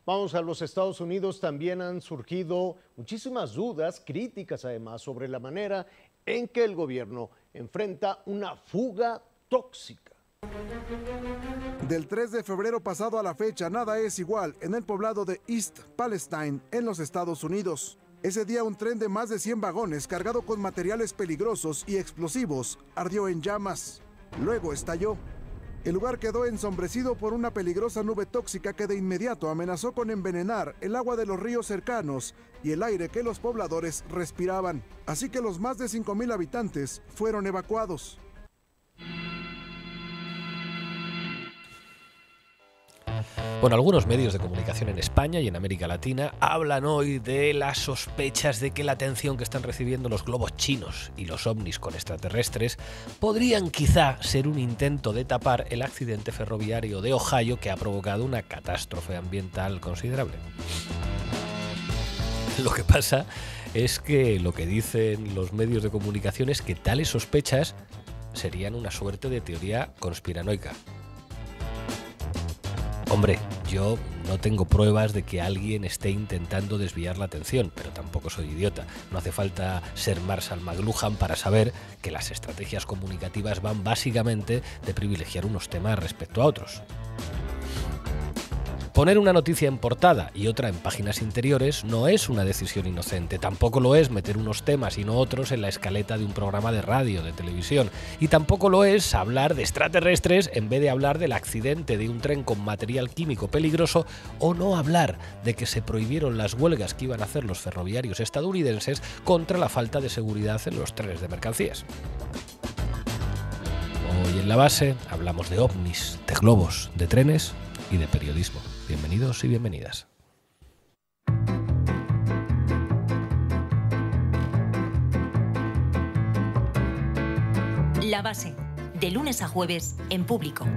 Vamos a los Estados Unidos, también han surgido muchísimas dudas, críticas además, sobre la manera en que el gobierno enfrenta una fuga tóxica. Del 3 de febrero pasado a la fecha, nada es igual en el poblado de East Palestine, en los Estados Unidos. Ese día un tren de más de 100 vagones cargado con materiales peligrosos y explosivos ardió en llamas. Luego estalló. El lugar quedó ensombrecido por una peligrosa nube tóxica que de inmediato amenazó con envenenar el agua de los ríos cercanos y el aire que los pobladores respiraban. Así que los más de 5,000 habitantes fueron evacuados. Bueno, algunos medios de comunicación en España y en América Latina hablan hoy de las sospechas de que la atención que están recibiendo los globos chinos y los ovnis con extraterrestres podrían quizá ser un intento de tapar el accidente ferroviario de Ohio que ha provocado una catástrofe ambiental considerable. Lo que pasa es que lo que dicen los medios de comunicación es que tales sospechas serían una suerte de teoría conspiranoica. Hombre, yo no tengo pruebas de que alguien esté intentando desviar la atención, pero tampoco soy idiota. No hace falta ser Marshall McLuhan para saber que las estrategias comunicativas van básicamente de privilegiar unos temas respecto a otros. Poner una noticia en portada y otra en páginas interiores no es una decisión inocente. Tampoco lo es meter unos temas y no otros en la escaleta de un programa de radio, de televisión. Y tampoco lo es hablar de extraterrestres en vez de hablar del accidente de un tren con material químico peligroso, o no hablar de que se prohibieron las huelgas que iban a hacer los ferroviarios estadounidenses contra la falta de seguridad en los trenes de mercancías. Hoy en La Base hablamos de ovnis, de globos, de trenes y de periodismo. Bienvenidos y bienvenidas. La Base, de lunes a jueves en Público.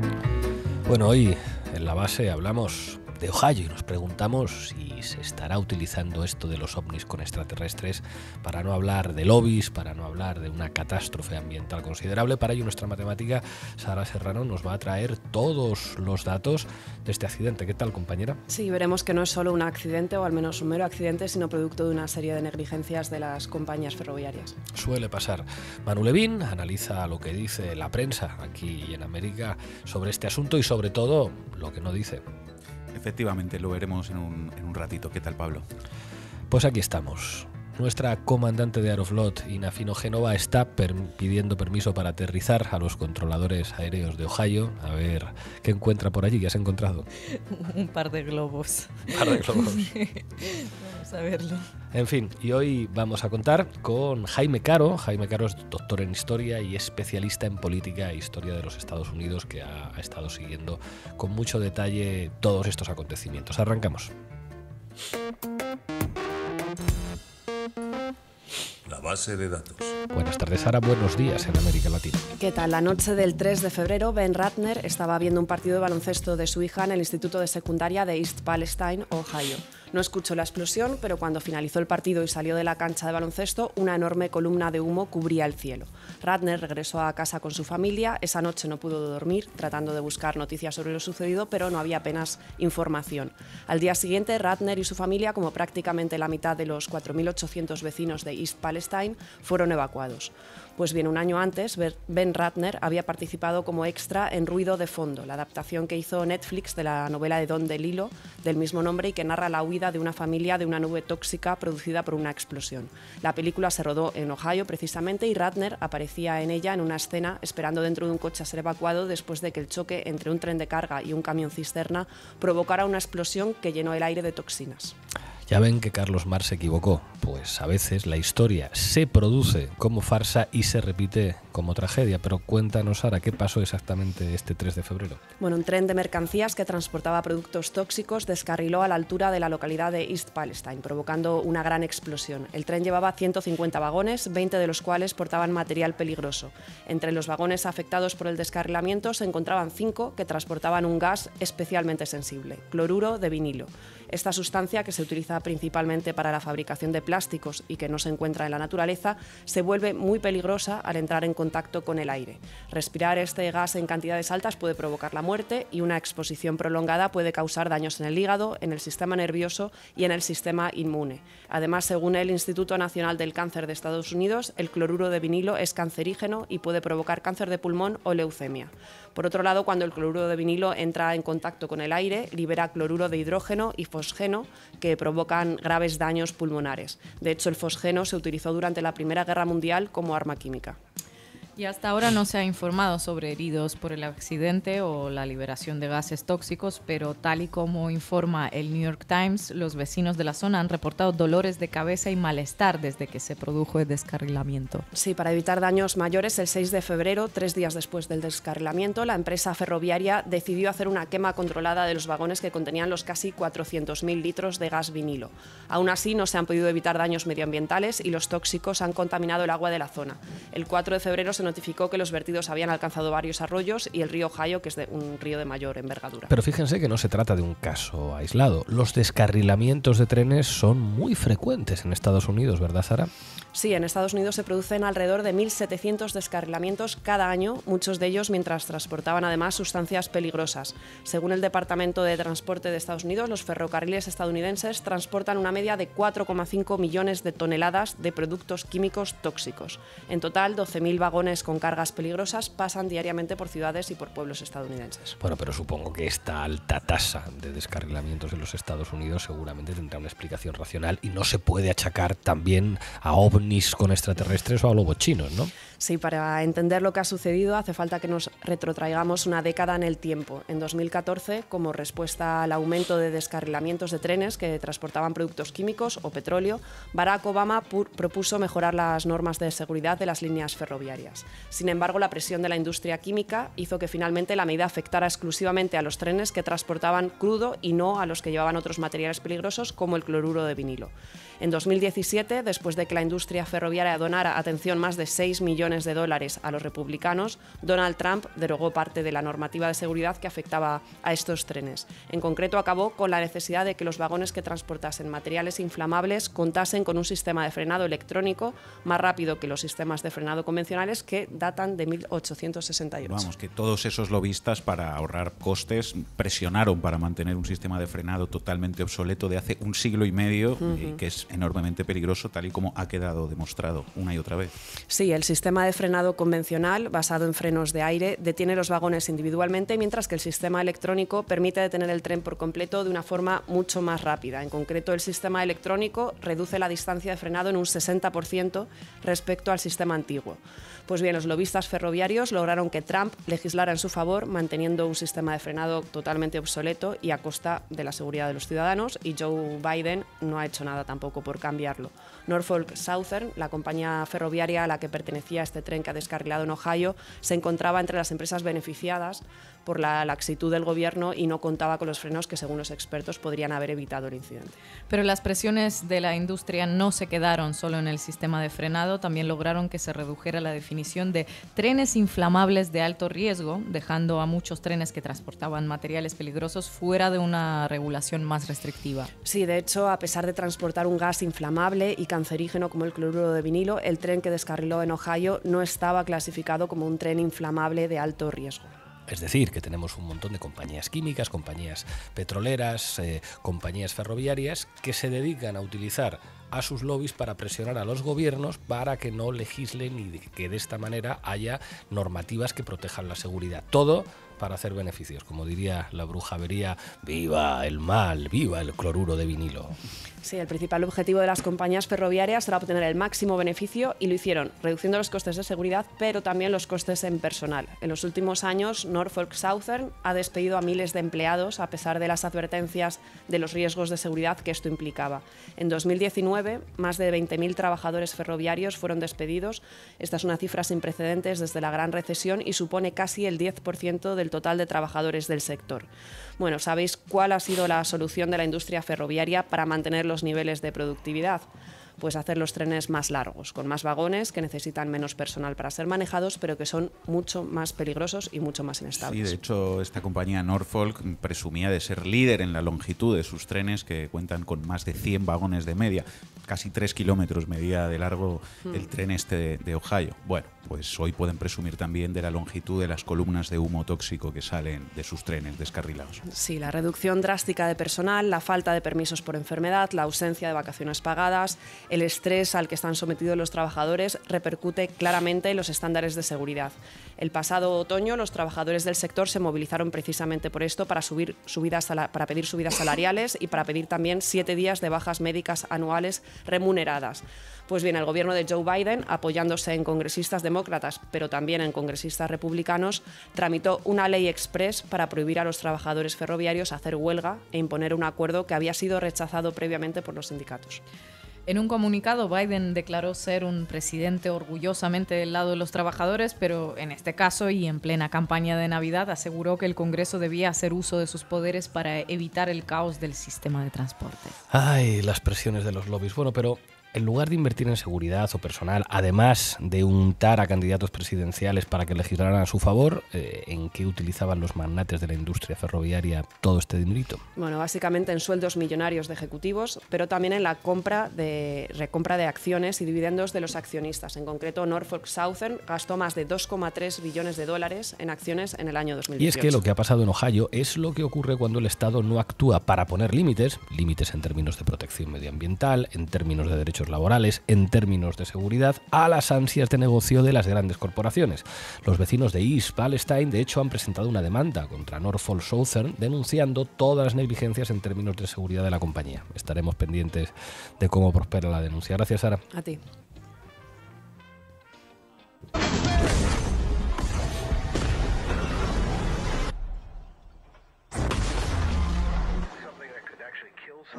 Bueno, hoy en La Base hablamos de Ohio y nos preguntamos si se estará utilizando esto de los ovnis con extraterrestres para no hablar de lobbies, para no hablar de una catástrofe ambiental considerable. Para ello nuestra matemática Sara Serrano nos va a traer todos los datos de este accidente. ¿Qué tal, compañera? Sí, veremos que no es solo un accidente, o al menos un mero accidente, sino producto de una serie de negligencias de las compañías ferroviarias. Suele pasar. Manu Levín analiza lo que dice la prensa aquí y en América sobre este asunto y sobre todo lo que no dice. Efectivamente, lo veremos en un ratito. ¿Qué tal, Pablo? Pues aquí estamos. Nuestra comandante de Aeroflot, Ina Fino Génova, está pidiendo permiso para aterrizar a los controladores aéreos de Ohio. A ver qué encuentra por allí. ¿Qué has encontrado? Un par de globos. Un par de globos. Vamos a verlo. En fin, y hoy vamos a contar con Jaime Caro. Jaime Caro es doctor en Historia y especialista en Política e Historia de los Estados Unidos, que ha estado siguiendo con mucho detalle todos estos acontecimientos. Arrancamos. La base de datos. Buenas tardes, Sara. Buenos días en América Latina. ¿Qué tal? La noche del 3 de febrero, Ben Ratner estaba viendo un partido de baloncesto de su hija en el instituto de secundaria de East Palestine, Ohio. No escuchó la explosión, pero cuando finalizó el partido y salió de la cancha de baloncesto, una enorme columna de humo cubría el cielo. Ratner regresó a casa con su familia. Esa noche no pudo dormir, tratando de buscar noticias sobre lo sucedido, pero no había apenas información. Al día siguiente, Ratner y su familia, como prácticamente la mitad de los 4.800 vecinos de East Palestine, fueron evacuados. Pues bien, un año antes, Ben Ratner había participado como extra en Ruido de Fondo, la adaptación que hizo Netflix de la novela de Don DeLillo del mismo nombre y que narra la huida de una familia de una nube tóxica producida por una explosión. La película se rodó en Ohio precisamente y Ratner aparecía en ella en una escena esperando dentro de un coche a ser evacuado después de que el choque entre un tren de carga y un camión cisterna provocara una explosión que llenó el aire de toxinas. Ya ven que Carlos Marx se equivocó, pues a veces la historia se produce como farsa y se repite como tragedia. Pero cuéntanos, Sara, ¿qué pasó exactamente este 3 de febrero? Bueno, un tren de mercancías que transportaba productos tóxicos descarriló a la altura de la localidad de East Palestine, provocando una gran explosión. El tren llevaba 150 vagones, 20 de los cuales portaban material peligroso. Entre los vagones afectados por el descarrilamiento se encontraban 5 que transportaban un gas especialmente sensible, cloruro de vinilo. Esta sustancia, que se utiliza principalmente para la fabricación de plásticos y que no se encuentra en la naturaleza, se vuelve muy peligrosa al entrar en contacto con el aire. Respirar este gas en cantidades altas puede provocar la muerte y una exposición prolongada puede causar daños en el hígado, en el sistema nervioso y en el sistema inmune. Además, según el Instituto Nacional del Cáncer de Estados Unidos, el cloruro de vinilo es cancerígeno y puede provocar cáncer de pulmón o leucemia. Por otro lado, cuando el cloruro de vinilo entra en contacto con el aire, libera cloruro de hidrógeno y fosgeno que provocan graves daños pulmonares. De hecho, el fosgeno se utilizó durante la Primera Guerra Mundial como arma química. Y hasta ahora no se ha informado sobre heridos por el accidente o la liberación de gases tóxicos, pero tal y como informa el New York Times, los vecinos de la zona han reportado dolores de cabeza y malestar desde que se produjo el descarrilamiento. Sí, para evitar daños mayores, el 6 de febrero, 3 días después del descarrilamiento, la empresa ferroviaria decidió hacer una quema controlada de los vagones que contenían los casi 400.000 litros de gas vinilo. Aún así, no se han podido evitar daños medioambientales y los tóxicos han contaminado el agua de la zona. El 4 de febrero se notificó que los vertidos habían alcanzado varios arroyos y el río Ohio, que es un río de mayor envergadura. Pero fíjense que no se trata de un caso aislado. Los descarrilamientos de trenes son muy frecuentes en Estados Unidos, ¿verdad, Sara? Sí, en Estados Unidos se producen alrededor de 1.700 descarrilamientos cada año, muchos de ellos mientras transportaban además sustancias peligrosas. Según el Departamento de Transporte de Estados Unidos, los ferrocarriles estadounidenses transportan una media de 4,5 millones de toneladas de productos químicos tóxicos. En total, 12.000 vagones con cargas peligrosas pasan diariamente por ciudades y por pueblos estadounidenses. Bueno, pero supongo que esta alta tasa de descarrilamientos en los Estados Unidos seguramente tendrá una explicación racional y no se puede achacar también a ovnis con extraterrestres o a lobos chinos, ¿no? Sí, para entender lo que ha sucedido hace falta que nos retrotraigamos una década en el tiempo. En 2014, como respuesta al aumento de descarrilamientos de trenes que transportaban productos químicos o petróleo, Barack Obama propuso mejorar las normas de seguridad de las líneas ferroviarias. Sin embargo, la presión de la industria química hizo que finalmente la medida afectara exclusivamente a los trenes que transportaban crudo y no a los que llevaban otros materiales peligrosos como el cloruro de vinilo. En 2017, después de que la industria ferroviaria donara, atención, más de $6 millones a los republicanos, Donald Trump derogó parte de la normativa de seguridad que afectaba a estos trenes. En concreto, acabó con la necesidad de que los vagones que transportasen materiales inflamables contasen con un sistema de frenado electrónico más rápido que los sistemas de frenado convencionales que datan de 1868. Vamos, que todos esos lobistas, para ahorrar costes, presionaron para mantener un sistema de frenado totalmente obsoleto de hace un siglo y medio, que es enormemente peligroso, tal y como ha quedado demostrado una y otra vez. Sí, el sistema de frenado convencional, basado en frenos de aire, detiene los vagones individualmente, mientras que el sistema electrónico permite detener el tren por completo de una forma mucho más rápida. En concreto, el sistema electrónico reduce la distancia de frenado en un 60% respecto al sistema antiguo. Pues bien, los lobistas ferroviarios lograron que Trump legislara en su favor, manteniendo un sistema de frenado totalmente obsoleto y a costa de la seguridad de los ciudadanos, y Joe Biden no ha hecho nada tampoco por cambiarlo. Norfolk Southern, la compañía ferroviaria a la que pertenecía este tren que ha descarrilado en Ohio, se encontraba entre las empresas beneficiadas por la laxitud del gobierno y no contaba con los frenos que, según los expertos, podrían haber evitado el incidente. Pero las presiones de la industria no se quedaron solo en el sistema de frenado, también lograron que se redujera la definición de trenes inflamables de alto riesgo, dejando a muchos trenes que transportaban materiales peligrosos fuera de una regulación más restrictiva. Sí, de hecho, a pesar de transportar un gas inflamable y cancerígeno como el cloruro de vinilo, el tren que descarriló en Ohio no estaba clasificado como un tren inflamable de alto riesgo. Es decir, que tenemos un montón de compañías químicas, compañías petroleras, compañías ferroviarias que se dedican a utilizar a sus lobbies para presionar a los gobiernos para que no legislen y que de esta manera haya normativas que protejan la seguridad. Todo para hacer beneficios. Como diría la brujavería, ¡viva el mal! ¡Viva el cloruro de vinilo! Sí, el principal objetivo de las compañías ferroviarias era obtener el máximo beneficio y lo hicieron, reduciendo los costes de seguridad, pero también los costes en personal. En los últimos años, Norfolk Southern ha despedido a miles de empleados a pesar de las advertencias de los riesgos de seguridad que esto implicaba. En 2019, más de 20.000 trabajadores ferroviarios fueron despedidos. Esta es una cifra sin precedentes desde la Gran Recesión y supone casi el 10% del total de trabajadores del sector. Bueno, ¿sabéis cuál ha sido la solución de la industria ferroviaria para mantener los niveles de productividad? pues hacer los trenes más largos, con más vagones que necesitan menos personal para ser manejados, pero que son mucho más peligrosos y mucho más inestables. Sí, de hecho, esta compañía Norfolk presumía de ser líder en la longitud de sus trenes, que cuentan con más de 100 vagones de media. Casi 3 kilómetros medía de largo el tren este de Ohio. Bueno, pues hoy pueden presumir también de la longitud de las columnas de humo tóxico que salen de sus trenes descarrilados. Sí, la reducción drástica de personal, la falta de permisos por enfermedad, la ausencia de vacaciones pagadas, el estrés al que están sometidos los trabajadores repercute claramente en los estándares de seguridad. El pasado otoño los trabajadores del sector se movilizaron precisamente por esto, para pedir subidas salariales y para pedir también 7 días de bajas médicas anuales remuneradas. Pues bien, el gobierno de Joe Biden, apoyándose en congresistas demócratas, pero también en congresistas republicanos, tramitó una ley express para prohibir a los trabajadores ferroviarios hacer huelga e imponer un acuerdo que había sido rechazado previamente por los sindicatos. En un comunicado, Biden declaró ser un presidente orgullosamente del lado de los trabajadores, pero en este caso y en plena campaña de Navidad aseguró que el Congreso debía hacer uso de sus poderes para evitar el caos del sistema de transporte. Ay, las presiones de los lobbies. Bueno, pero en lugar de invertir en seguridad o personal, además de untar a candidatos presidenciales para que legislaran a su favor, ¿en qué utilizaban los magnates de la industria ferroviaria todo este dinerito? Bueno, básicamente en sueldos millonarios de ejecutivos, pero también en la recompra de acciones y dividendos de los accionistas. En concreto, Norfolk Southern gastó más de $2,3 billones en acciones en el año 2018. Y es que lo que ha pasado en Ohio es lo que ocurre cuando el Estado no actúa para poner límites en términos de protección medioambiental, en términos de derechos laborales, en términos de seguridad, a las ansias de negocio de las grandes corporaciones. Los vecinos de East Palestine, de hecho, han presentado una demanda contra Norfolk Southern denunciando todas las negligencias en términos de seguridad de la compañía. Estaremos pendientes de cómo prospera la denuncia. Gracias, Sara. A ti.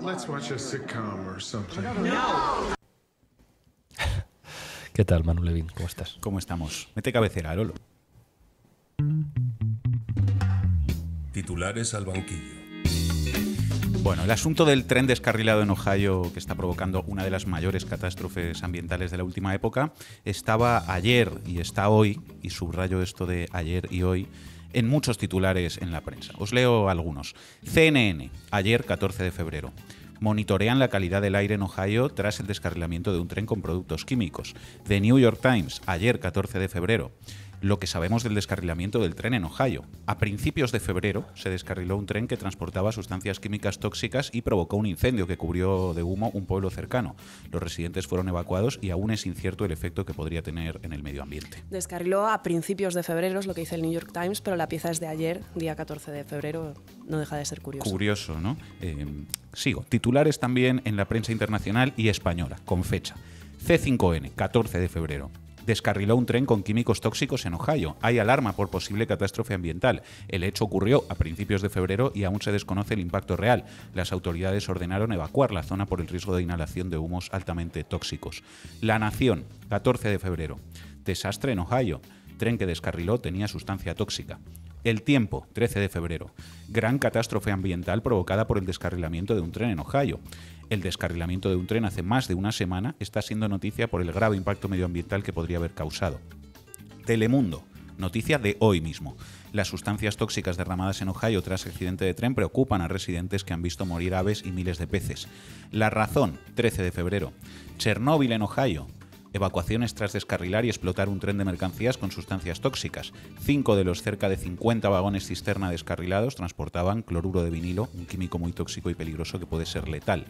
Let's watch a sitcom or something. ¿Qué tal, Manu Levin? ¿Cómo estás? ¿Cómo estamos? Mete cabecera, Lolo. Titulares al banquillo. Bueno, el asunto del tren descarrilado en Ohio, que está provocando una de las mayores catástrofes ambientales de la última época, estaba ayer y está hoy, y subrayo esto de ayer y hoy, en muchos titulares en la prensa. Os leo algunos. CNN, ayer 14 de febrero. Monitorean la calidad del aire en Ohio tras el descarrilamiento de un tren con productos químicos. The New York Times, ayer 14 de febrero. Lo que sabemos del descarrilamiento del tren en Ohio. A principios de febrero se descarriló un tren que transportaba sustancias químicas tóxicas y provocó un incendio que cubrió de humo un pueblo cercano. Los residentes fueron evacuados y aún es incierto el efecto que podría tener en el medio ambiente. Descarriló a principios de febrero, es lo que dice el New York Times, pero la pieza es de ayer, día 14 de febrero, no deja de ser curioso. Curioso, ¿no? Sigo. Titulares también en la prensa internacional y española, con fecha. C5N, 14 de febrero. Descarriló un tren con químicos tóxicos en Ohio. Hay alarma por posible catástrofe ambiental. El hecho ocurrió a principios de febrero y aún se desconoce el impacto real. Las autoridades ordenaron evacuar la zona por el riesgo de inhalación de humos altamente tóxicos. La Nación, 14 de febrero. Desastre en Ohio. Tren que descarriló tenía sustancia tóxica. El Tiempo, 13 de febrero. Gran catástrofe ambiental provocada por el descarrilamiento de un tren en Ohio. El descarrilamiento de un tren hace más de una semana está siendo noticia por el grave impacto medioambiental que podría haber causado. Telemundo, noticia de hoy mismo. Las sustancias tóxicas derramadas en Ohio tras accidente de tren preocupan a residentes que han visto morir aves y miles de peces. La Razón, 13 de febrero. Chernóbil en Ohio. Evacuaciones tras descarrilar y explotar un tren de mercancías con sustancias tóxicas. 5 de los cerca de 50 vagones cisterna descarrilados transportaban cloruro de vinilo, un químico muy tóxico y peligroso que puede ser letal.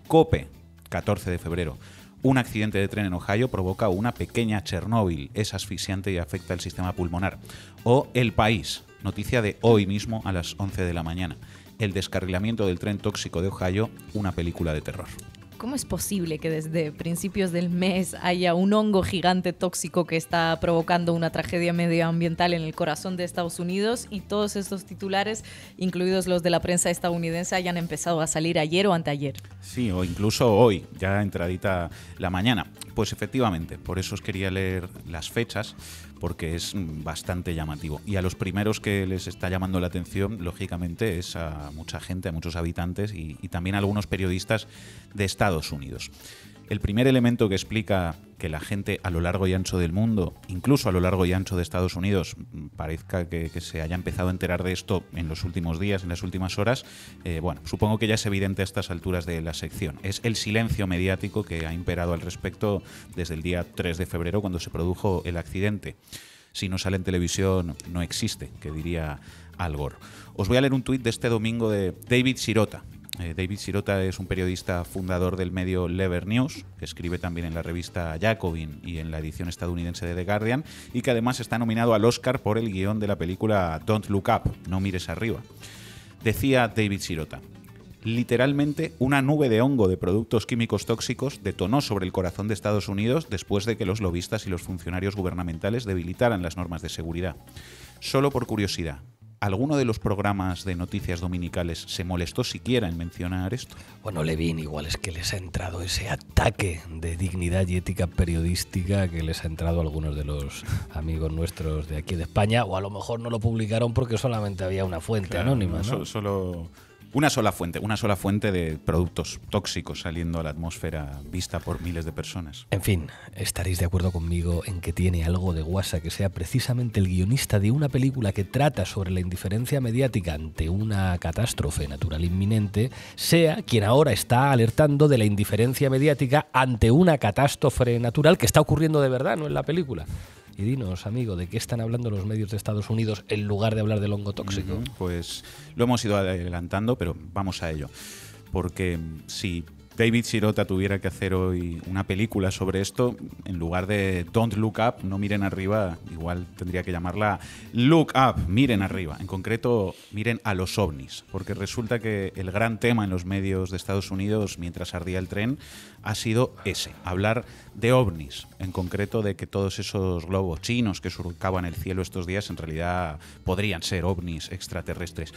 COPE, 14 de febrero. Un accidente de tren en Ohio provoca una pequeña Chernóbil. Es asfixiante y afecta el sistema pulmonar. O El País, noticia de hoy mismo a las 11 de la mañana. El descarrilamiento del tren tóxico de Ohio, una película de terror. ¿Cómo es posible que desde principios del mes haya un hongo gigante tóxico que está provocando una tragedia medioambiental en el corazón de Estados Unidos y todos estos titulares, incluidos los de la prensa estadounidense, hayan empezado a salir ayer o anteayer? Sí, o incluso hoy, ya entradita la mañana. Pues efectivamente, por eso os quería leer las fechas, porque es bastante llamativo. Y a los primeros que les está llamando la atención, lógicamente, es a mucha gente, a muchos habitantes y también a algunos periodistas de Estados Unidos. El primer elemento que explica que la gente a lo largo y ancho del mundo, incluso a lo largo y ancho de Estados Unidos, parezca que se haya empezado a enterar de esto en los últimos días, en las últimas horas, bueno, supongo que ya es evidente a estas alturas de la sección. Es el silencio mediático que ha imperado al respecto desde el día 3 de febrero, cuando se produjo el accidente. Si no sale en televisión, no existe, que diría Al Gore. Os voy a leer un tuit de este domingo de David Sirota. David Sirota es un periodista fundador del medio Lever News, que escribe también en la revista Jacobin y en la edición estadounidense de The Guardian, y que además está nominado al Oscar por el guión de la película Don't Look Up, No mires arriba. Decía David Sirota: literalmente una nube de hongo de productos químicos tóxicos detonó sobre el corazón de Estados Unidos después de que los lobistas y los funcionarios gubernamentales debilitaran las normas de seguridad. Solo por curiosidad, ¿alguno de los programas de noticias dominicales se molestó siquiera en mencionar esto? Bueno, Levin, igual es que les ha entrado ese ataque de dignidad y ética periodística que les ha entrado a algunos de los amigos nuestros de aquí de España, o a lo mejor no lo publicaron porque solamente había una fuente anónima, ¿no? Solo una sola fuente de productos tóxicos saliendo a la atmósfera vista por miles de personas. En fin, estaréis de acuerdo conmigo en que tiene algo de guasa que sea precisamente el guionista de una película que trata sobre la indiferencia mediática ante una catástrofe natural inminente, sea quien ahora está alertando de la indiferencia mediática ante una catástrofe natural que está ocurriendo de verdad, no en la película. Y dinos, amigo, ¿de qué están hablando los medios de Estados Unidos en lugar de hablar del hongo tóxico? Pues lo hemos ido adelantando, pero vamos a ello. Porque si David Sirota tuviera que hacer hoy una película sobre esto, en lugar de Don't Look Up, no miren arriba, igual tendría que llamarla Look Up, miren arriba. En concreto, miren a los ovnis, porque resulta que el gran tema en los medios de Estados Unidos mientras ardía el tren ha sido ese, hablar de ovnis, en concreto de que todos esos globos chinos que surcaban el cielo estos días en realidad podrían ser ovnis extraterrestres.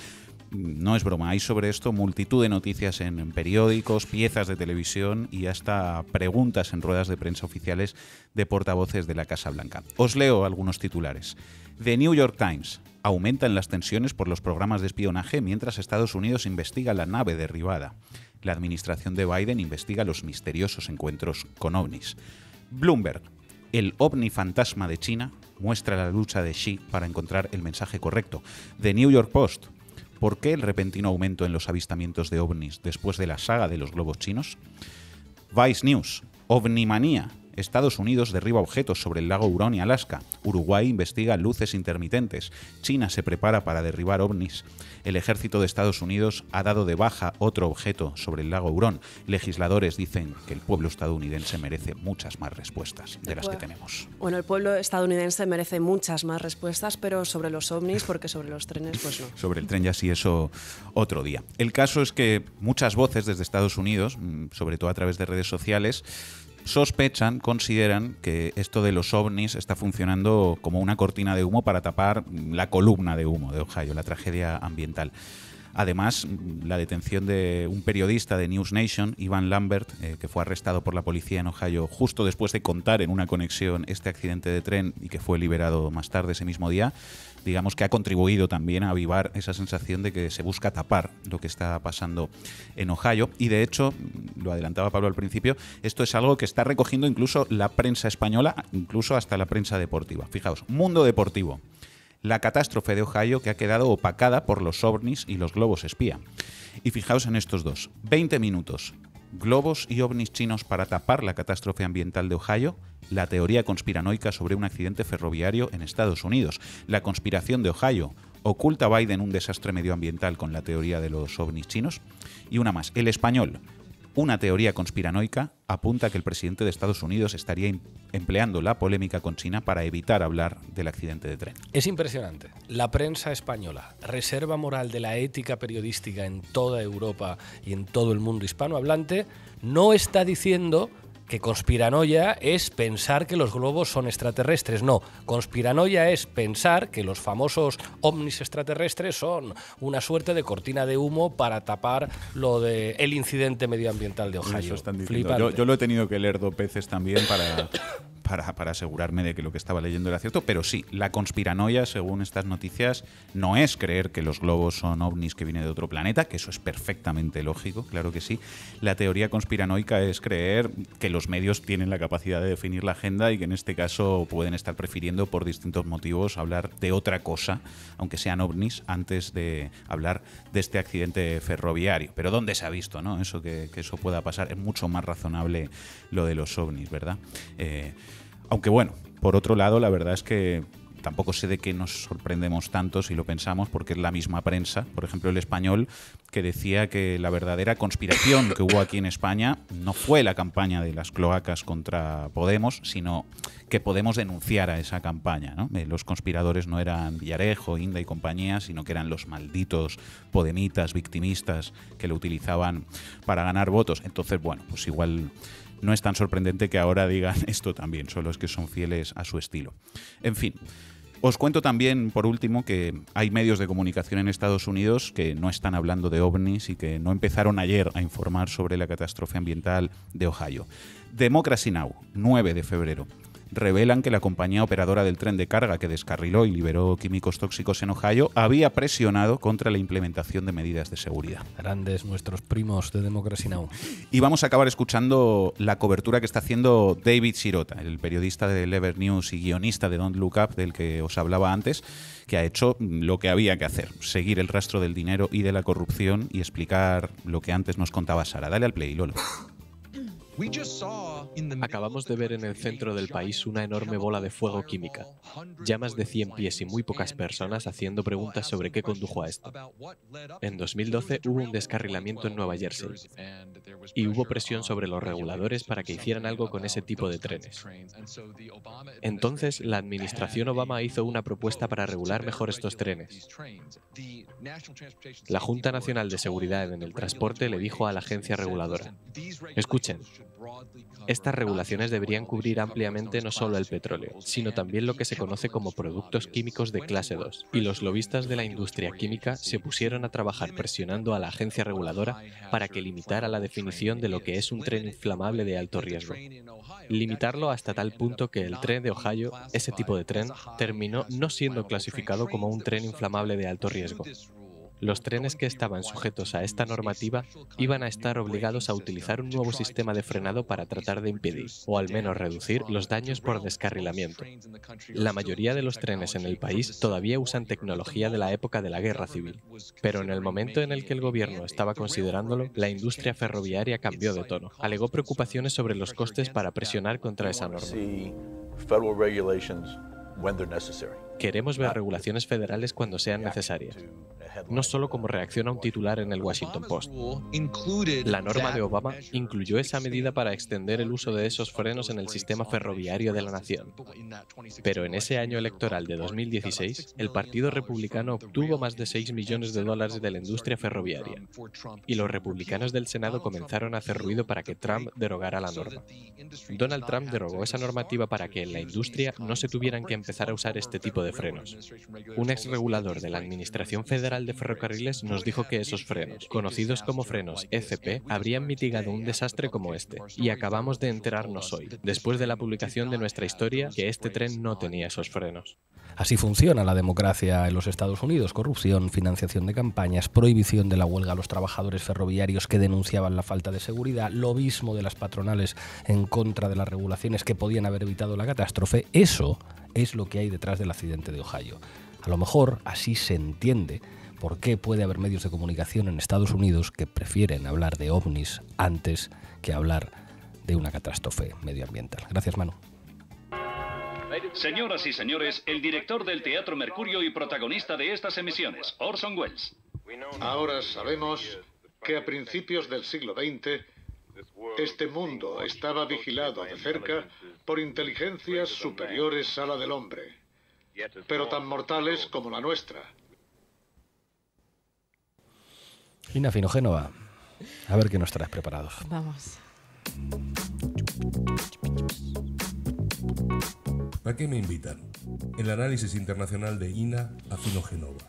No es broma, hay sobre esto multitud de noticias en periódicos, piezas de televisión y hasta preguntas en ruedas de prensa oficiales de portavoces de la Casa Blanca. Os leo algunos titulares. The New York Times: aumentan las tensiones por los programas de espionaje mientras Estados Unidos investiga la nave derribada. La administración de Biden investiga los misteriosos encuentros con ovnis. Bloomberg: el ovni fantasma de China muestra la lucha de Xi para encontrar el mensaje correcto. The New York Post: ¿por qué el repentino aumento en los avistamientos de ovnis después de la saga de los globos chinos? Vice News: ovnimanía. Estados Unidos derriba objetos sobre el lago Hurón y Alaska. Uruguay investiga luces intermitentes. China se prepara para derribar ovnis. El ejército de Estados Unidos ha dado de baja otro objeto sobre el lago Hurón. Legisladores dicen que el pueblo estadounidense merece muchas más respuestas de las que tenemos. Bueno, el pueblo estadounidense merece muchas más respuestas, pero sobre los ovnis, porque sobre los trenes, pues no. Sobre el tren ya sí, eso otro día. El caso es que muchas voces desde Estados Unidos, sobre todo a través de redes sociales, sospechan, consideran que esto de los ovnis está funcionando como una cortina de humo para tapar la columna de humo de Ohio, la tragedia ambiental. Además, la detención de un periodista de News Nation, Ivan Lambert, que fue arrestado por la policía en Ohio justo después de contar en una conexión este accidente de tren y que fue liberado más tarde ese mismo día, digamos que ha contribuido también a avivar esa sensación de que se busca tapar lo que está pasando en Ohio. Y de hecho, lo adelantaba Pablo al principio, esto es algo que está recogiendo incluso la prensa española, incluso hasta la prensa deportiva. Fijaos, Mundo Deportivo: la catástrofe de Ohio que ha quedado opacada por los ovnis y los globos espía. Y fijaos en estos dos: 20 minutos. Globos y ovnis chinos para tapar la catástrofe ambiental de Ohio. La teoría conspiranoica sobre un accidente ferroviario en Estados Unidos. La conspiración de Ohio. ¿Oculta Biden un desastre medioambiental con la teoría de los ovnis chinos? Y una más: El Español. Una teoría conspiranoica apunta que el presidente de Estados Unidos estaría empleando la polémica con China para evitar hablar del accidente de tren. Es impresionante. La prensa española, reserva moral de la ética periodística en toda Europa y en todo el mundo hispanohablante, no está diciendo que conspiranoia es pensar que los globos son extraterrestres. No, conspiranoia es pensar que los famosos ovnis extraterrestres son una suerte de cortina de humo para tapar lo del incidente medioambiental de Ohio. Eso están diciendo. Yo lo he tenido que leer 2 veces también para asegurarme de que lo que estaba leyendo era cierto, pero sí, la conspiranoia, según estas noticias, no es creer que los globos son ovnis que vienen de otro planeta, que eso es perfectamente lógico, claro que sí. La teoría conspiranoica es creer que los medios tienen la capacidad de definir la agenda y que en este caso pueden estar prefiriendo por distintos motivos hablar de otra cosa, aunque sean ovnis, antes de hablar de este accidente ferroviario. Pero ¿dónde se ha visto, no? Eso que eso pueda pasar. Es mucho más razonable lo de los ovnis, ¿verdad? Aunque bueno, por otro lado, la verdad es que tampoco sé de qué nos sorprendemos tanto si lo pensamos, porque es la misma prensa, por ejemplo El Español, que decía que la verdadera conspiración que hubo aquí en España no fue la campaña de las cloacas contra Podemos, sino que Podemos denunciara esa campaña, ¿no? Los conspiradores no eran Villarejo, Inda y compañía, sino que eran los malditos podemitas, victimistas, que lo utilizaban para ganar votos. Entonces, bueno, pues igual no es tan sorprendente que ahora digan esto también, solo es que son fieles a su estilo. En fin, os cuento también, por último, que hay medios de comunicación en Estados Unidos que no están hablando de ovnis y que no empezaron ayer a informar sobre la catástrofe ambiental de Ohio. Democracy Now!, 9 de febrero. Revelan que la compañía operadora del tren de carga que descarriló y liberó químicos tóxicos en Ohio había presionado contra la implementación de medidas de seguridad. Grandes nuestros primos de Democracy Now! Y vamos a acabar escuchando la cobertura que está haciendo David Sirota, el periodista de Lever News y guionista de Don't Look Up, del que os hablaba antes, que ha hecho lo que había que hacer, seguir el rastro del dinero y de la corrupción y explicar lo que antes nos contaba Sara. Dale al play, Lolo. Acabamos de ver en el centro del país una enorme bola de fuego química, llamas de 100 pies y muy pocas personas haciendo preguntas sobre qué condujo a esto. En 2012 hubo un descarrilamiento en Nueva Jersey y hubo presión sobre los reguladores para que hicieran algo con ese tipo de trenes. Entonces, la administración Obama hizo una propuesta para regular mejor estos trenes. La Junta Nacional de Seguridad en el Transporte le dijo a la agencia reguladora: escuchen, estas regulaciones deberían cubrir ampliamente no solo el petróleo, sino también lo que se conoce como productos químicos de clase 2. Y los lobistas de la industria química se pusieron a trabajar presionando a la agencia reguladora para que limitara la definición de lo que es un tren inflamable de alto riesgo. Limitarlo hasta tal punto que el tren de Ohio, ese tipo de tren, terminó no siendo clasificado como un tren inflamable de alto riesgo. Los trenes que estaban sujetos a esta normativa iban a estar obligados a utilizar un nuevo sistema de frenado para tratar de impedir, o al menos reducir, los daños por descarrilamiento. La mayoría de los trenes en el país todavía usan tecnología de la época de la Guerra Civil, pero en el momento en el que el gobierno estaba considerándolo, la industria ferroviaria cambió de tono. Alegó preocupaciones sobre los costes para presionar contra esa norma. Queremos ver regulaciones federales cuando sean necesarias, no solo como reacción a un titular en el Washington Post. La norma de Obama incluyó esa medida para extender el uso de esos frenos en el sistema ferroviario de la nación. Pero en ese año electoral de 2016, el Partido Republicano obtuvo más de $6 millones de la industria ferroviaria, y los republicanos del Senado comenzaron a hacer ruido para que Trump derogara la norma. Donald Trump derogó esa normativa para que en la industria no se tuvieran que empezar a usar este tipo de frenos. Un exregulador de la Administración Federal de Ferrocarriles nos dijo que esos frenos, conocidos como frenos ECP, habrían mitigado un desastre como este. Y acabamos de enterarnos hoy, después de la publicación de nuestra historia, que este tren no tenía esos frenos. Así funciona la democracia en los Estados Unidos: corrupción, financiación de campañas, prohibición de la huelga a los trabajadores ferroviarios que denunciaban la falta de seguridad, lobismo de las patronales en contra de las regulaciones que podían haber evitado la catástrofe. Eso es lo que hay detrás del accidente de Ohio. A lo mejor así se entiende por qué puede haber medios de comunicación en Estados Unidos que prefieren hablar de ovnis antes que hablar de una catástrofe medioambiental. Gracias, Manu. Señoras y señores, el director del Teatro Mercurio y protagonista de estas emisiones, Orson Welles. Ahora sabemos que a principios del siglo XX, este mundo estaba vigilado de cerca por inteligencias superiores a la del hombre, pero tan mortales como la nuestra. Ina Finogénova, a ver qué nos traes preparados. Vamos. ¿A qué me invitan? El análisis internacional de Ina Finogénova.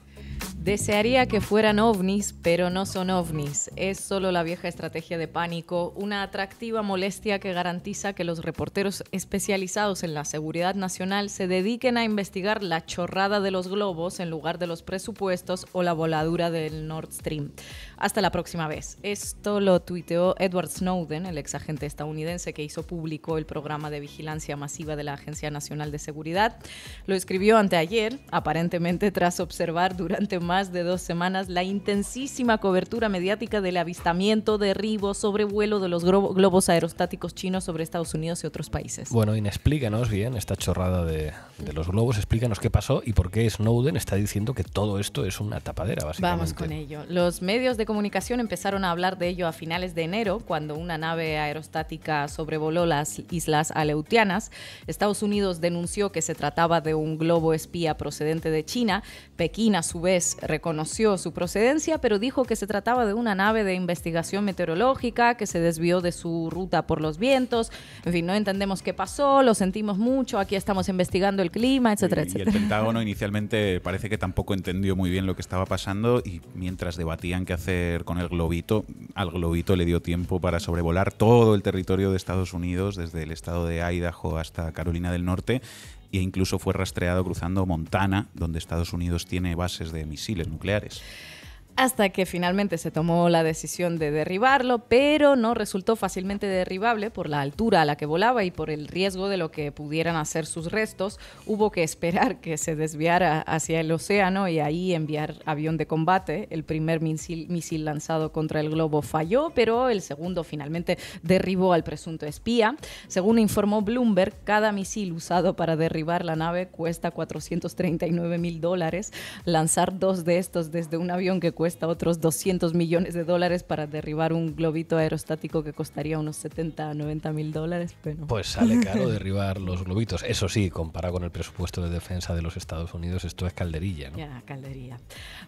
Desearía que fueran ovnis, pero no son ovnis. Es solo la vieja estrategia de pánico, una atractiva molestia que garantiza que los reporteros especializados en la seguridad nacional se dediquen a investigar la chorrada de los globos en lugar de los presupuestos o la voladura del Nord Stream. Hasta la próxima vez. Esto lo tuiteó Edward Snowden, el exagente estadounidense que hizo público el programa de vigilancia masiva de la Agencia Nacional de Seguridad. Lo escribió anteayer, aparentemente tras observar durante más de 2 semanas la intensísima cobertura mediática del avistamiento, derribo, sobrevuelo de los globos aerostáticos chinos sobre Estados Unidos y otros países. Bueno, Inés, explícanos bien esta chorrada de los globos, explícanos qué pasó y por qué Snowden está diciendo que todo esto es una tapadera, básicamente. Vamos con ello. Los medios de comunicación empezaron a hablar de ello a finales de enero, cuando una nave aerostática sobrevoló las Islas Aleutianas. Estados Unidos denunció que se trataba de un globo espía procedente de China. Pekín, a su vez, reconoció su procedencia, pero dijo que se trataba de una nave de investigación meteorológica que se desvió de su ruta por los vientos. En fin, no entendemos qué pasó, lo sentimos mucho, aquí estamos investigando el clima, etcétera, etcétera. Y el Pentágono inicialmente parece que tampoco entendió muy bien lo que estaba pasando y mientras debatían qué hacer con el globito, al globito le dio tiempo para sobrevolar todo el territorio de Estados Unidos, desde el estado de Idaho hasta Carolina del Norte, e incluso fue rastreado cruzando Montana, donde Estados Unidos tiene bases de misiles nucleares. Hasta que finalmente se tomó la decisión de derribarlo, pero no resultó fácilmente derribable por la altura a la que volaba y por el riesgo de lo que pudieran hacer sus restos. Hubo que esperar que se desviara hacia el océano y ahí enviar avión de combate. El primer misil lanzado contra el globo falló, pero el segundo finalmente derribó al presunto espía. Según informó Bloomberg, cada misil usado para derribar la nave cuesta $439,000. Lanzar 2 de estos desde un avión que cuesta otros $200 millones para derribar un globito aerostático que costaría unos $70-90,000. Bueno. Pues sale caro derribar los globitos. Eso sí, comparado con el presupuesto de defensa de los Estados Unidos, esto es calderilla, ¿no? Ya, calderilla.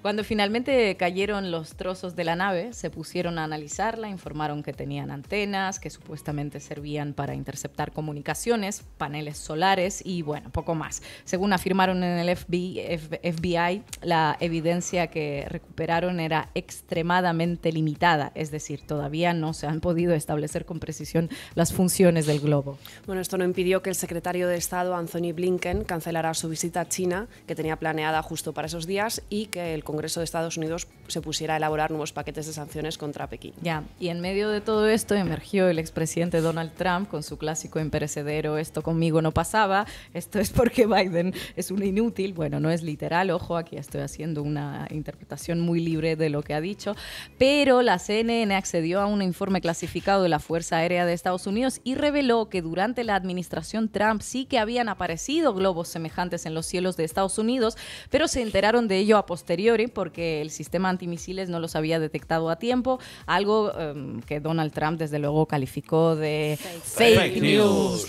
Cuando finalmente cayeron los trozos de la nave, se pusieron a analizarla, informaron que tenían antenas, que supuestamente servían para interceptar comunicaciones, paneles solares y, bueno, poco más. Según afirmaron en el FBI, la evidencia que recuperaron era extremadamente limitada, es decir, todavía no se han podido establecer con precisión las funciones del globo. Bueno, esto no impidió que el secretario de Estado, Anthony Blinken, cancelara su visita a China, que tenía planeada justo para esos días, y que el Congreso de Estados Unidos se pusiera a elaborar nuevos paquetes de sanciones contra Pekín. Ya, y en medio de todo esto emergió el expresidente Donald Trump con su clásico imperecedero: esto conmigo no pasaba, esto es porque Biden es un inútil. Bueno, no es literal, ojo, aquí estoy haciendo una interpretación muy libre de lo que ha dicho, pero la CNN accedió a un informe clasificado de la Fuerza Aérea de Estados Unidos y reveló que durante la administración Trump sí que habían aparecido globos semejantes en los cielos de Estados Unidos, pero se enteraron de ello a posteriori porque el sistema antimisiles no los había detectado a tiempo, algo que Donald Trump desde luego calificó de fake news.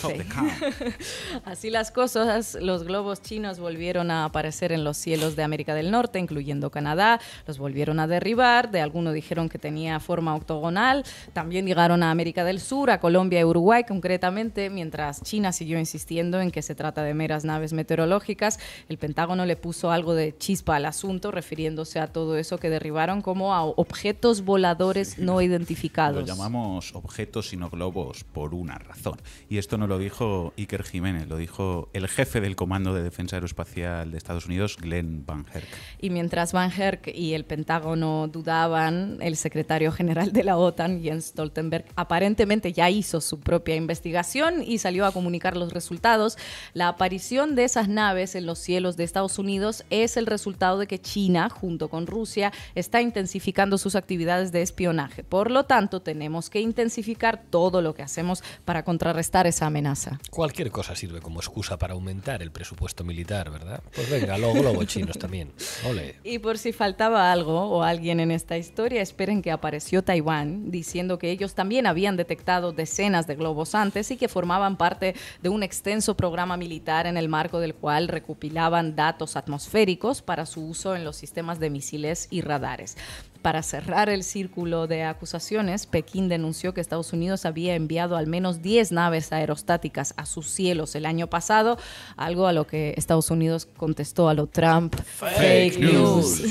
Así las cosas, los globos chinos volvieron a aparecer en los cielos de América del Norte, incluyendo Canadá, los volvieron a derribar, de algunos dijeron que tenía forma octogonal, también llegaron a América del Sur, a Colombia y Uruguay concretamente, mientras China siguió insistiendo en que se trata de meras naves meteorológicas. El Pentágono le puso algo de chispa al asunto, refiriéndose a todo eso que derribaron como a objetos voladores no identificados. Lo llamamos objetos y no globos por una razón. Y esto no lo dijo Iker Jiménez, lo dijo el jefe del Comando de Defensa Aeroespacial de Estados Unidos, Glenn Van Herk. Y mientras Van Herk y el Pentágono dudaban, el secretario general de la OTAN, Jens Stoltenberg, aparentemente ya hizo su propia investigación y salió a comunicar los resultados. La aparición de esas naves en los cielos de Estados Unidos es el resultado de que China, junto con Rusia, está intensificando sus actividades de espionaje. Por lo tanto, tenemos que intensificar todo lo que hacemos para contrarrestar esa amenaza. Cualquier cosa sirve como excusa para aumentar el presupuesto militar, ¿verdad? Pues venga, los globos chinos también. Ole. Y por si faltaba algo o alguien en esta historia, esperen que apareció Taiwán diciendo que ellos también habían detectado decenas de globos antes y que formaban parte de un extenso programa militar en el marco del cual recopilaban datos atmosféricos para su uso en los sistemas de misiles y radares. Para cerrar el círculo de acusaciones, Pekín denunció que Estados Unidos había enviado al menos 10 naves aerostáticas a sus cielos el año pasado, algo a lo que Estados Unidos contestó a lo Trump. Fake news.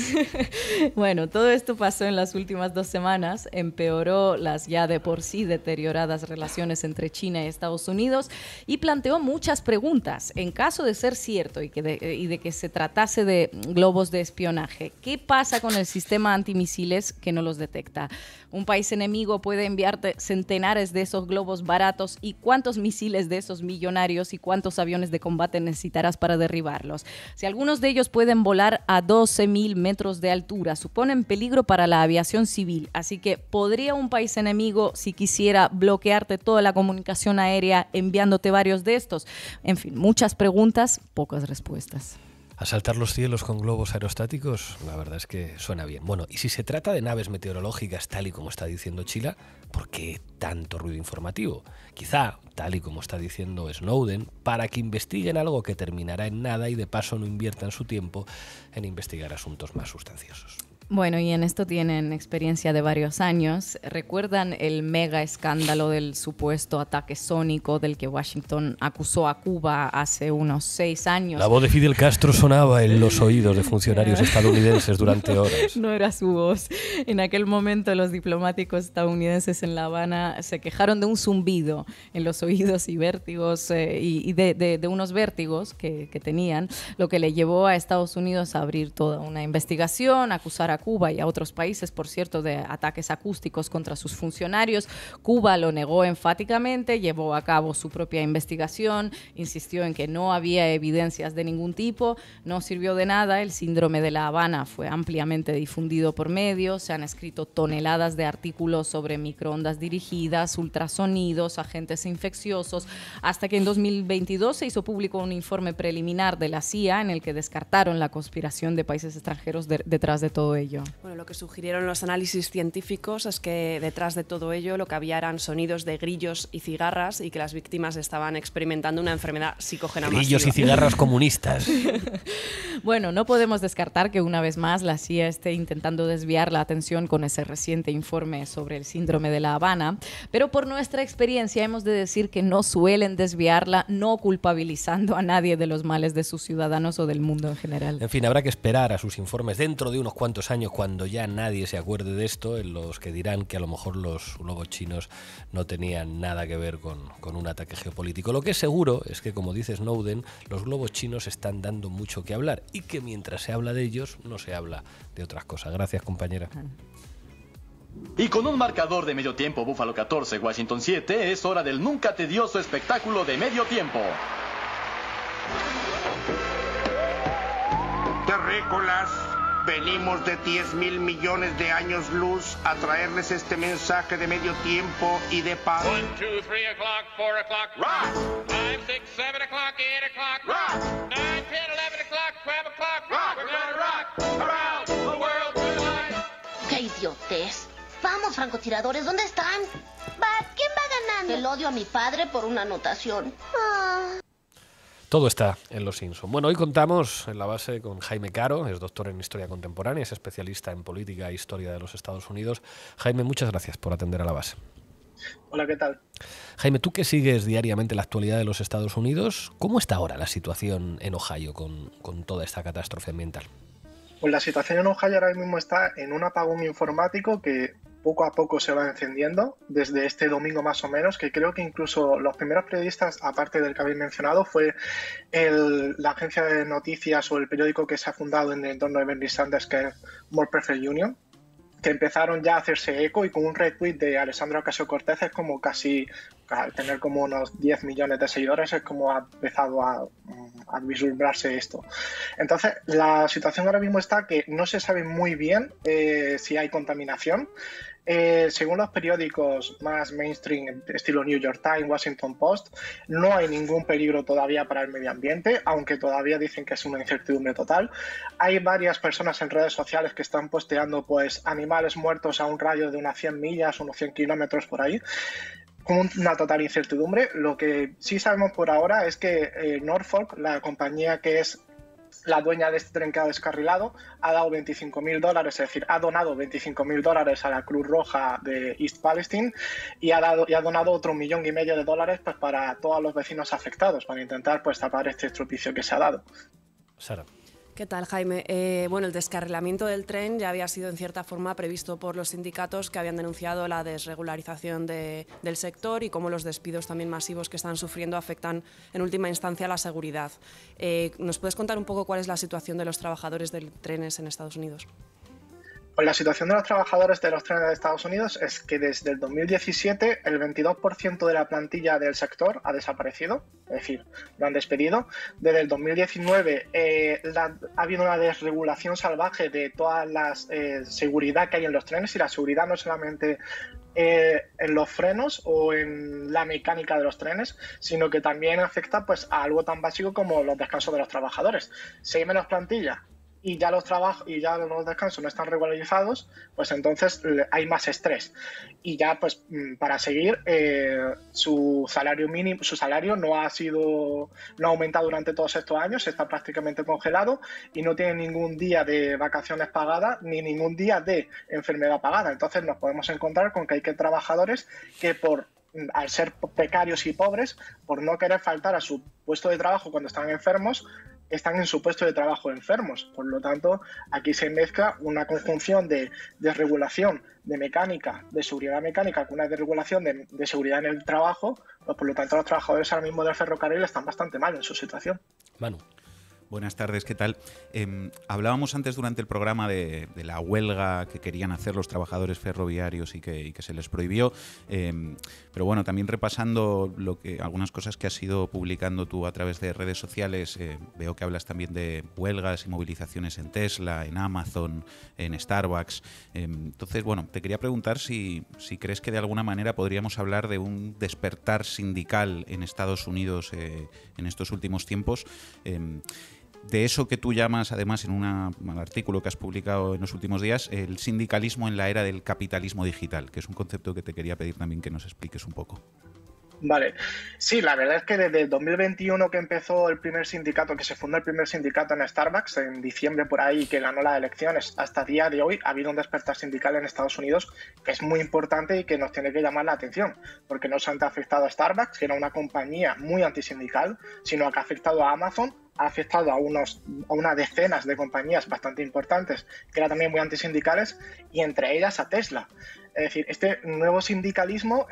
Bueno, todo esto pasó en las últimas 2 semanas, empeoró las ya de por sí deterioradas relaciones entre China y Estados Unidos y planteó muchas preguntas. En caso de ser cierto y de que se tratase de globos de espionaje, ¿qué pasa con el sistema antimisiles que no los detecta? Un país enemigo puede enviarte centenares de esos globos baratos, y ¿cuántos misiles de esos millonarios y cuántos aviones de combate necesitarás para derribarlos? Si algunos de ellos pueden volar a 12.000 metros de altura, suponen peligro para la aviación civil. Así que, ¿podría un país enemigo, si quisiera, bloquearte toda la comunicación aérea enviándote varios de estos? En fin, muchas preguntas, pocas respuestas. ¿Asaltar los cielos con globos aerostáticos? La verdad es que suena bien. Bueno, y si se trata de naves meteorológicas, tal y como está diciendo Chila, ¿por qué tanto ruido informativo? Quizá, tal y como está diciendo Snowden, para que investiguen algo que terminará en nada y de paso no inviertan su tiempo en investigar asuntos más sustanciosos. Bueno, y en esto tienen experiencia de varios años. ¿Recuerdan el mega escándalo del supuesto ataque sónico del que Washington acusó a Cuba hace unos 6 años? La voz de Fidel Castro sonaba en los oídos de funcionarios estadounidenses durante horas. No era su voz. En aquel momento los diplomáticos estadounidenses en La Habana se quejaron de un zumbido en los oídos y vértigos y de unos vértigos que tenían, lo que le llevó a Estados Unidos a abrir toda una investigación, acusar a Cuba y a otros países, por cierto, de ataques acústicos contra sus funcionarios. Cuba lo negó enfáticamente, llevó a cabo su propia investigación, insistió en que no había evidencias de ningún tipo, no sirvió de nada. El síndrome de La Habana fue ampliamente difundido por medios, se han escrito toneladas de artículos sobre microondas dirigidas, ultrasonidos, agentes infecciosos, hasta que en 2022 se hizo público un informe preliminar de la CIA en el que descartaron la conspiración de países extranjeros detrás de todo ello. Bueno, lo que sugirieron los análisis científicos es que detrás de todo ello lo que había eran sonidos de grillos y cigarras y que las víctimas estaban experimentando una enfermedad psicógena masiva. Grillos y cigarras comunistas. Bueno, no podemos descartar que una vez más la CIA esté intentando desviar la atención con ese reciente informe sobre el síndrome de La Habana, pero por nuestra experiencia hemos de decir que no suelen desviarla, no culpabilizando a nadie de los males de sus ciudadanos o del mundo en general. En fin, habrá que esperar a sus informes dentro de unos cuantos años, cuando ya nadie se acuerde de esto, en los que dirán que a lo mejor los globos chinos no tenían nada que ver con un ataque geopolítico. Lo que es seguro es que, como dice Snowden, los globos chinos están dando mucho que hablar y que mientras se habla de ellos no se habla de otras cosas. Gracias, compañera. Y con un marcador de medio tiempo, Buffalo 14, Washington 7, es hora del nunca tedioso espectáculo de medio tiempo. Terrícolas, venimos de 10.000 millones de años luz a traerles este mensaje de medio tiempo y de paz. 1, 2, 3 o'clock, 4 o'clock, rock. 5, 6, 7 o'clock, 8 o'clock, rock. 9, 10, 11 o'clock, 12 o'clock, rock. We're gonna rock around the world tonight. ¡Qué idiotez! Vamos, francotiradores, ¿dónde están? ¿Quién va ganando? El odio a mi padre por una anotación. Todo está en Los Simpson. Bueno, hoy contamos en La Base con Jaime Caro, es doctor en Historia Contemporánea, es especialista en Política e Historia de los Estados Unidos. Jaime, muchas gracias por atender a La Base. Hola, ¿qué tal? Jaime, tú que sigues diariamente la actualidad de los Estados Unidos, ¿cómo está ahora la situación en Ohio con toda esta catástrofe ambiental? Pues la situación en Ohio ahora mismo está en un apagón informático que poco a poco se va encendiendo, desde este domingo más o menos, que creo que incluso los primeros periodistas, aparte del que habéis mencionado, fue la agencia de noticias o el periódico que se ha fundado en el entorno de Bernie Sanders, que es More Perfect Union, que empezaron ya a hacerse eco, y con un retweet de Alexandria Ocasio-Cortez es como casi, al tener como unos 10 millones de seguidores, es como ha empezado a vislumbrarse esto. Entonces, la situación ahora mismo está que no se sabe muy bien si hay contaminación. Según los periódicos más mainstream, estilo New York Times, Washington Post, no hay ningún peligro todavía para el medio ambiente, aunque todavía dicen que es una incertidumbre total. Hay varias personas en redes sociales que están posteando pues animales muertos a un radio de unas 100 millas, unos 100 kilómetros por ahí, con una total incertidumbre. Lo que sí sabemos por ahora es que Norfolk, la compañía que es la dueña de este tren que ha descarrilado, ha dado $25.000, es decir, ha donado $25.000 a la Cruz Roja de East Palestine y ha donado otro $1,500,000 pues, para todos los vecinos afectados, para intentar pues, tapar este estropicio que se ha dado. Sara. ¿Qué tal, Jaime? Bueno, el descarrilamiento del tren ya había sido en cierta forma previsto por los sindicatos que habían denunciado la desregularización del sector y cómo los despidos también masivos que están sufriendo afectan en última instancia a la seguridad. ¿Nos puedes contar un poco cuál es la situación de los trabajadores de trenes en Estados Unidos? Pues la situación de los trabajadores de los trenes de Estados Unidos es que desde el 2017 el 22% de la plantilla del sector ha desaparecido, es decir, lo han despedido. Desde el 2019 ha habido una desregulación salvaje de toda la seguridad que hay en los trenes, y la seguridad no solamente en los frenos o en la mecánica de los trenes, sino que también afecta pues, a algo tan básico como los descansos de los trabajadores. Si hay menos plantilla y ya los descansos no están regularizados, pues entonces hay más estrés. Y ya pues para seguir, su salario no ha aumentado durante todos estos años, está prácticamente congelado y no tiene ningún día de vacaciones pagadas ni ningún día de enfermedad pagada. Entonces nos podemos encontrar con que hay trabajadores que al ser precarios y pobres, por no querer faltar a su puesto de trabajo cuando están enfermos, están en su puesto de trabajo enfermos. Por lo tanto, aquí se mezcla una conjunción de desregulación de mecánica, de seguridad mecánica, con una desregulación de seguridad en el trabajo. Pues, por lo tanto, los trabajadores ahora mismo del ferrocarril están bastante mal en su situación. Manu. Buenas tardes, ¿qué tal? Hablábamos antes durante el programa de la huelga que querían hacer los trabajadores ferroviarios y que se les prohibió, pero bueno, también repasando algunas cosas que has ido publicando tú a través de redes sociales, veo que hablas también de huelgas y movilizaciones en Tesla, en Amazon, en Starbucks. Entonces, bueno, te quería preguntar si crees que de alguna manera podríamos hablar de un despertar sindical en Estados Unidos en estos últimos tiempos. De eso que tú llamas, además, en un artículo que has publicado en los últimos días, el sindicalismo en la era del capitalismo digital, que es un concepto que te quería pedir también que nos expliques un poco. Vale, sí, la verdad es que desde el 2021 que empezó que se fundó el primer sindicato en Starbucks, en diciembre por ahí, que ganó las elecciones, hasta el día de hoy ha habido un despertar sindical en Estados Unidos que es muy importante y que nos tiene que llamar la atención, porque no solamente ha afectado a Starbucks, que era una compañía muy antisindical, sino que ha afectado a Amazon, ha afectado a unas decenas de compañías bastante importantes que eran también muy antisindicales, y entre ellas a Tesla. Es decir, este nuevo sindicalismo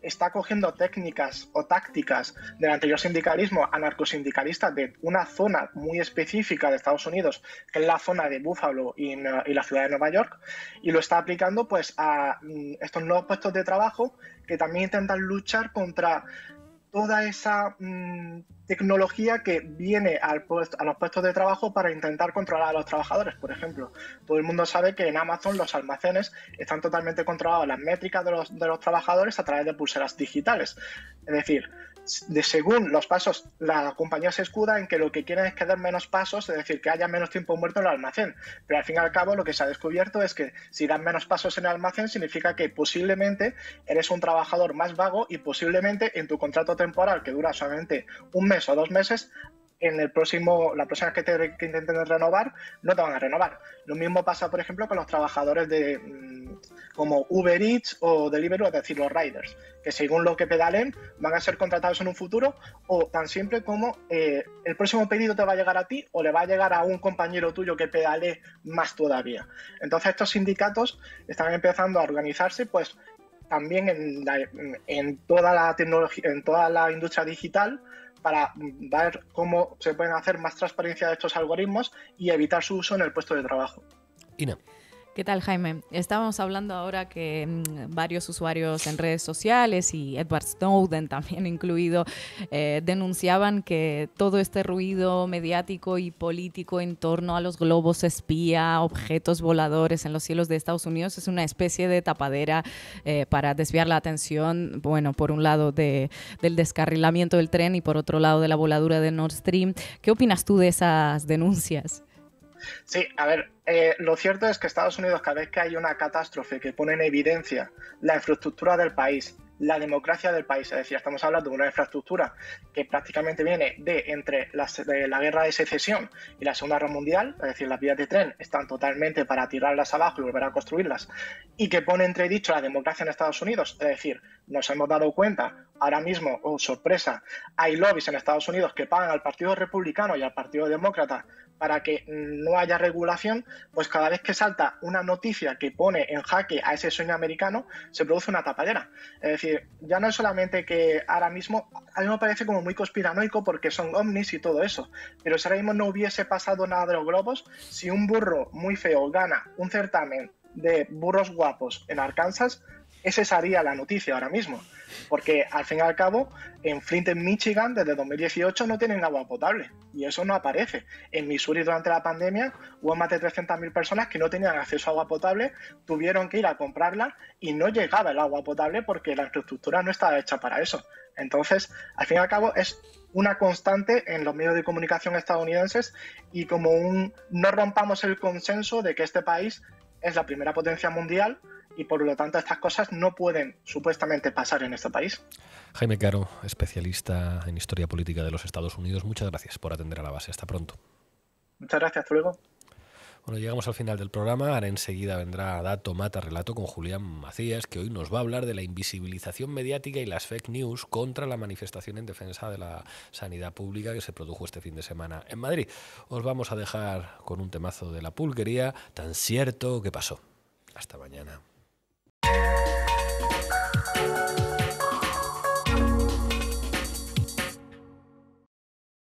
está cogiendo técnicas o tácticas del anterior sindicalismo anarcosindicalista de una zona muy específica de Estados Unidos, que es la zona de Buffalo y la ciudad de Nueva York, y lo está aplicando pues a estos nuevos puestos de trabajo que también intentan luchar contra toda esa tecnología que viene a los puestos de trabajo para intentar controlar a los trabajadores. Por ejemplo, todo el mundo sabe que en Amazon los almacenes están totalmente controlados, las métricas de los trabajadores, a través de pulseras digitales. Es decir, según los pasos, la compañía se escuda en que lo que quieren es que den menos pasos, es decir, que haya menos tiempo muerto en el almacén. Pero al fin y al cabo lo que se ha descubierto es que si dan menos pasos en el almacén significa que posiblemente eres un trabajador más vago y posiblemente en tu contrato temporal, que dura solamente un mes o 2 meses, la próxima vez que intenten renovar, no te van a renovar. Lo mismo pasa, por ejemplo, con los trabajadores como Uber Eats o Deliveroo, es decir, los riders, que según lo que pedalen van a ser contratados en un futuro, o tan simple como el próximo pedido te va a llegar a ti o le va a llegar a un compañero tuyo que pedale más todavía. Entonces estos sindicatos están empezando a organizarse pues también en toda la tecnología, en toda la industria digital, para ver cómo se pueden hacer más transparencia de estos algoritmos y evitar su uso en el puesto de trabajo. Ina. ¿Qué tal, Jaime? Estábamos hablando ahora que varios usuarios en redes sociales y Edward Snowden también incluido denunciaban que todo este ruido mediático y político en torno a los globos espía, objetos voladores en los cielos de Estados Unidos es una especie de tapadera para desviar la atención, bueno, por un lado del descarrilamiento del tren y por otro lado de la voladura de Nord Stream. ¿Qué opinas tú de esas denuncias? Sí, a ver, lo cierto es que Estados Unidos, cada vez que hay una catástrofe que pone en evidencia la infraestructura del país, la democracia del país. Es decir, estamos hablando de una infraestructura que prácticamente viene de entre de la guerra de secesión y la Segunda Guerra Mundial, es decir, las vías de tren están totalmente para tirarlas abajo y volver a construirlas, y que pone entredicho la democracia en Estados Unidos. Es decir, nos hemos dado cuenta ahora mismo, oh sorpresa, hay lobbies en Estados Unidos que pagan al Partido Republicano y al Partido Demócrata para que no haya regulación. Pues cada vez que salta una noticia que pone en jaque a ese sueño americano, se produce una tapadera. Es decir, ya no es solamente que ahora mismo, a mí me parece como muy conspiranoico porque son ovnis y todo eso, pero si ahora mismo no hubiese pasado nada de los globos, si un burro muy feo gana un certamen de burros guapos en Arkansas, esa sería la noticia ahora mismo, porque al fin y al cabo en Flint, en Michigan, desde 2018 no tienen agua potable y eso no aparece. En Missouri durante la pandemia hubo más de 300.000 personas que no tenían acceso a agua potable, tuvieron que ir a comprarla y no llegaba el agua potable porque la infraestructura no estaba hecha para eso. Entonces, al fin y al cabo es una constante en los medios de comunicación estadounidenses y como no rompamos el consenso de que este país es la primera potencia mundial y por lo tanto estas cosas no pueden supuestamente pasar en este país. Jaime Caro, especialista en historia política de los Estados Unidos, muchas gracias por atender a la base. Hasta pronto. Muchas gracias, hasta luego. Bueno, llegamos al final del programa. Ahora enseguida vendrá Dato Mata Relato con Julián Macías, que hoy nos va a hablar de la invisibilización mediática y las fake news contra la manifestación en defensa de la sanidad pública que se produjo este fin de semana en Madrid. Os vamos a dejar con un temazo de La Pulquería, Tan cierto que pasó. Hasta mañana.